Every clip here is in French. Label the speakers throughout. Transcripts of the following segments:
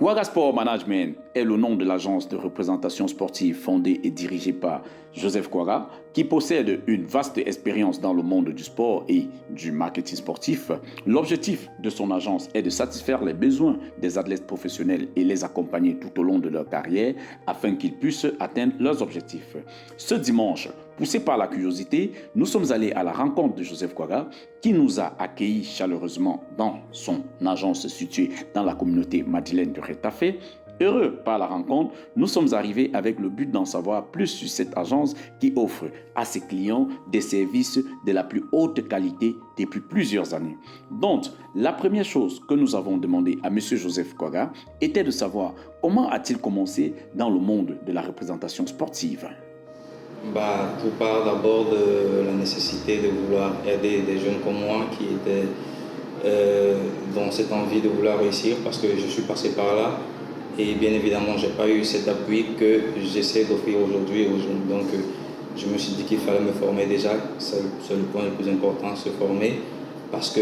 Speaker 1: Quagga Sport Management est le nom de l'agence de représentation sportive fondée et dirigée par Joseph Quagga, qui possède une vaste expérience dans le monde du sport et du marketing sportif. L'objectif de son agence est de satisfaire les besoins des athlètes professionnels et les accompagner tout au long de leur carrière afin qu'ils puissent atteindre leurs objectifs. Ce dimanche, poussés par la curiosité, nous sommes allés à la rencontre de Joseph Quagga, qui nous a accueillis chaleureusement dans son agence située dans la communauté madrilène de Retafe. Heureux par la rencontre, nous sommes arrivés avec le but d'en savoir plus sur cette agence qui offre à ses clients des services de la plus haute qualité depuis plusieurs années. Donc, la première chose que nous avons demandé à M. Joseph Quagga était de savoir comment a-t-il commencé dans le monde de la représentation sportive.
Speaker 2: Tout part d'abord de la nécessité de vouloir aider des jeunes comme moi qui étaient dans cette envie de vouloir réussir parce que je suis passé par là. Et bien évidemment, je n'ai pas eu cet appui que j'essaie d'offrir aujourd'hui aux jeunes. Donc, je me suis dit qu'il fallait me former déjà. C'est le point le plus important, se former. Parce que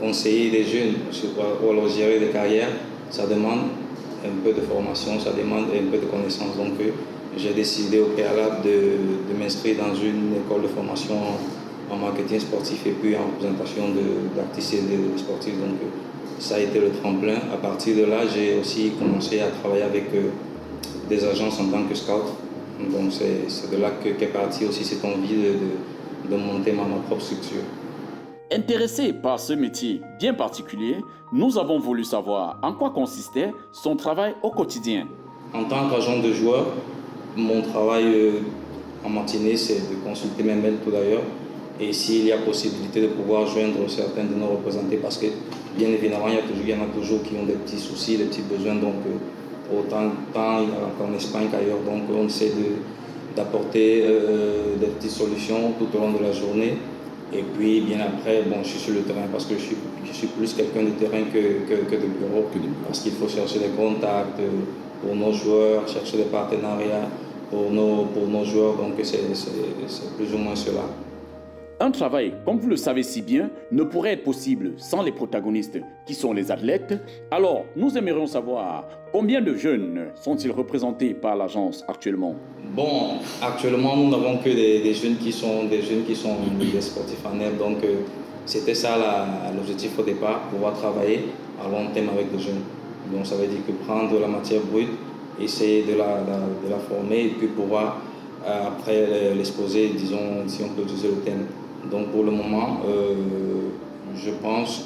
Speaker 2: conseiller des jeunes ou alors gérer des carrières, ça demande un peu de formation, ça demande un peu de connaissances. Donc, j'ai décidé au préalable de m'inscrire dans une école de formation en marketing sportif et puis en représentation d'artistes et de sportifs. Donc, ça a été le tremplin. À partir de là, j'ai aussi commencé à travailler avec des agences en tant que scout. Donc c'est de là qu'est partie aussi cette envie de monter ma propre structure.
Speaker 1: Intéressé par ce métier bien particulier, nous avons voulu savoir en quoi consistait son travail au quotidien.
Speaker 2: En tant qu'agent de joueur, mon travail en matinée, c'est de consulter mes mails tout d'ailleurs. Et s'il y a possibilité de pouvoir joindre certains de nos représentés, parce que bien évidemment, il y en a toujours qui ont des petits soucis, des petits besoins, donc autant en Espagne qu'ailleurs. Donc on essaie d'apporter des petites solutions tout au long de la journée. Et puis bien après, je suis sur le terrain parce que je suis plus quelqu'un de terrain que de bureau. Parce qu'il faut chercher des contacts pour nos joueurs, chercher des partenariats pour nos joueurs. Donc c'est plus ou moins cela.
Speaker 1: Un travail, comme vous le savez si bien, ne pourrait être possible sans les protagonistes qui sont les athlètes. Alors, nous aimerions savoir combien de jeunes sont-ils représentés par l'agence actuellement?
Speaker 2: Actuellement, nous n'avons que des jeunes qui sont des sportifs en herbe. Donc, c'était ça l'objectif au départ, pouvoir travailler à long terme avec des jeunes. Donc, ça veut dire que prendre la matière brute, essayer de la former et puis pouvoir après l'exposer, disons, si on peut utiliser le thème. Donc pour le moment, je pense,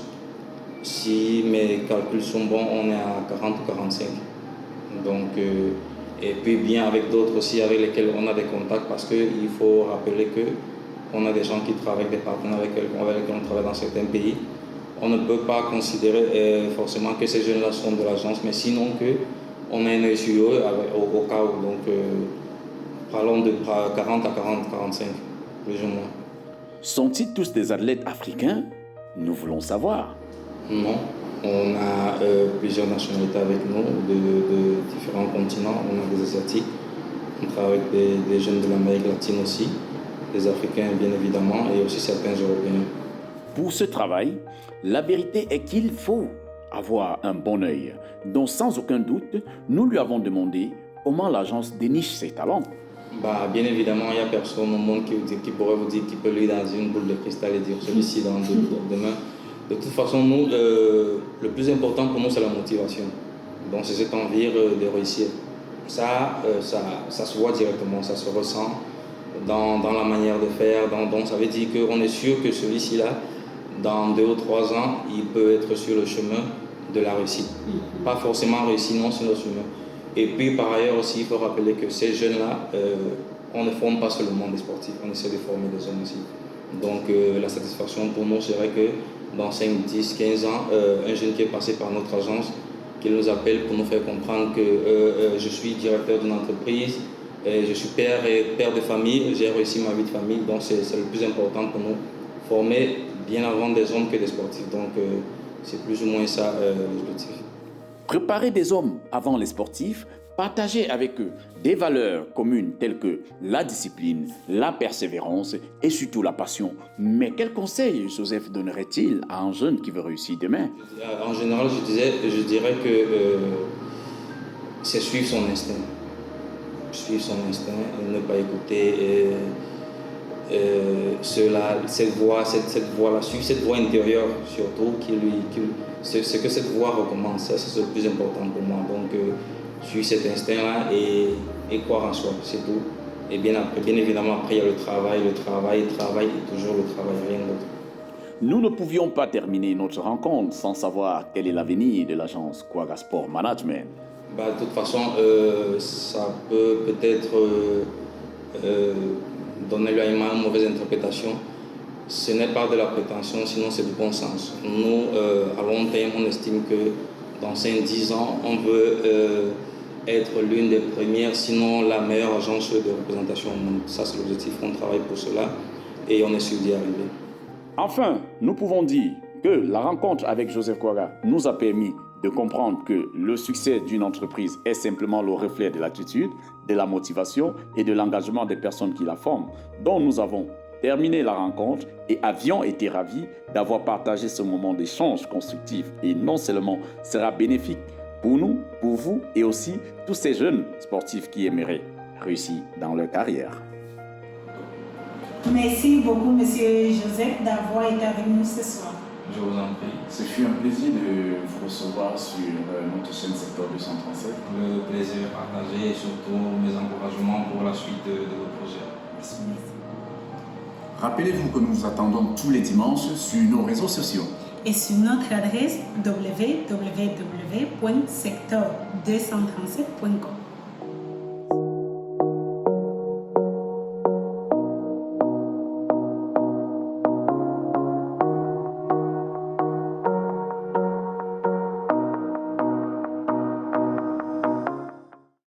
Speaker 2: si mes calculs sont bons, on est à 40 ou 45. Donc, et puis bien avec d'autres aussi avec lesquels on a des contacts parce qu'il faut rappeler qu'on a des gens qui travaillent, des partenaires avec lesquels on travaille dans certains pays. On ne peut pas considérer forcément que ces jeunes-là sont de l'agence, mais sinon qu'on a un œil sur eux au cas où. Donc, parlons de 40 à 45, plus ou moins.
Speaker 1: Sont-ils tous des athlètes africains? Nous voulons savoir.
Speaker 2: Non, on a plusieurs nationalités avec nous, de différents continents. On a des Asiatiques, on travaille avec des jeunes de l'Amérique latine aussi, des Africains bien évidemment, et aussi certains Européens.
Speaker 1: Pour ce travail, la vérité est qu'il faut avoir un bon œil. Donc sans aucun doute, nous lui avons demandé comment l'agence déniche ses talents.
Speaker 2: Bien évidemment, il n'y a personne au monde qui pourrait vous dire qu'il peut lire dans une boule de cristal et dire celui-ci dans demain. De toute façon, nous, le plus important pour nous, c'est la motivation. Donc, c'est cette envie de réussir. Ça se voit directement, ça se ressent dans la manière de faire. Donc, ça veut dire qu'on est sûr que celui-ci, là, dans 2 ou 3 ans, il peut être sur le chemin de la réussite. Pas forcément réussi, non, sur le chemin. Et puis par ailleurs aussi, il faut rappeler que ces jeunes-là, on ne forme pas seulement des sportifs, on essaie de former des hommes aussi. Donc la satisfaction pour nous serait que dans 5, 10, 15 ans, un jeune qui est passé par notre agence, qu'il nous appelle pour nous faire comprendre que je suis directeur d'une entreprise, je suis père de famille, j'ai réussi ma vie de famille, donc c'est le plus important pour nous, former bien avant des hommes que des sportifs. Donc c'est plus ou moins ça l'objectif.
Speaker 1: Préparer des hommes avant les sportifs, Partagez avec eux des valeurs communes telles que la discipline, la persévérance et surtout la passion. Mais quel conseil Joseph donnerait-il à un jeune qui veut réussir demain?
Speaker 2: En général, je dirais que c'est suivre son instinct. Suivre son instinct, ne pas écouter cette voix-là, suivre cette voix intérieure surtout, ce que cette voix recommande, ça c'est le plus important pour moi. Donc, suivre cet instinct-là et croire en soi, c'est tout. Et bien évidemment, après, il y a le travail et toujours le travail, rien d'autre.
Speaker 1: Nous ne pouvions pas terminer notre rencontre sans savoir quel est l'avenir de l'agence Quagga Sport Management.
Speaker 2: De toute façon, ça peut peut-être donner lieu à une mauvaise interprétation. Ce n'est pas de la prétention, sinon c'est du bon sens. Nous, à long terme, on estime que dans 5-10 ans, on veut être l'une des premières, sinon la meilleure agence de représentation au monde. Ça, c'est l'objectif, on travaille pour cela et on est sûr d'y arriver.
Speaker 1: Enfin, nous pouvons dire que la rencontre avec Joseph Quagga nous a permis de comprendre que le succès d'une entreprise est simplement le reflet de l'attitude, de la motivation et de l'engagement des personnes qui la forment, dont nous avons terminé la rencontre et avions été ravis d'avoir partagé ce moment d'échange constructif et non seulement sera bénéfique pour nous, pour vous et aussi tous ces jeunes sportifs qui aimeraient réussir dans leur carrière.
Speaker 3: Merci beaucoup, Monsieur Joseph, d'avoir été avec nous ce soir.
Speaker 2: Je vous en prie.
Speaker 4: Ce fut un plaisir de vous recevoir sur notre chaîne Secteur 237.
Speaker 2: Le plaisir est partagé et surtout mes encouragements pour la suite de vos projets.
Speaker 3: Merci.
Speaker 4: Rappelez-vous que nous vous attendons tous les dimanches sur nos réseaux sociaux.
Speaker 3: Et sur notre adresse www.secteur237.com.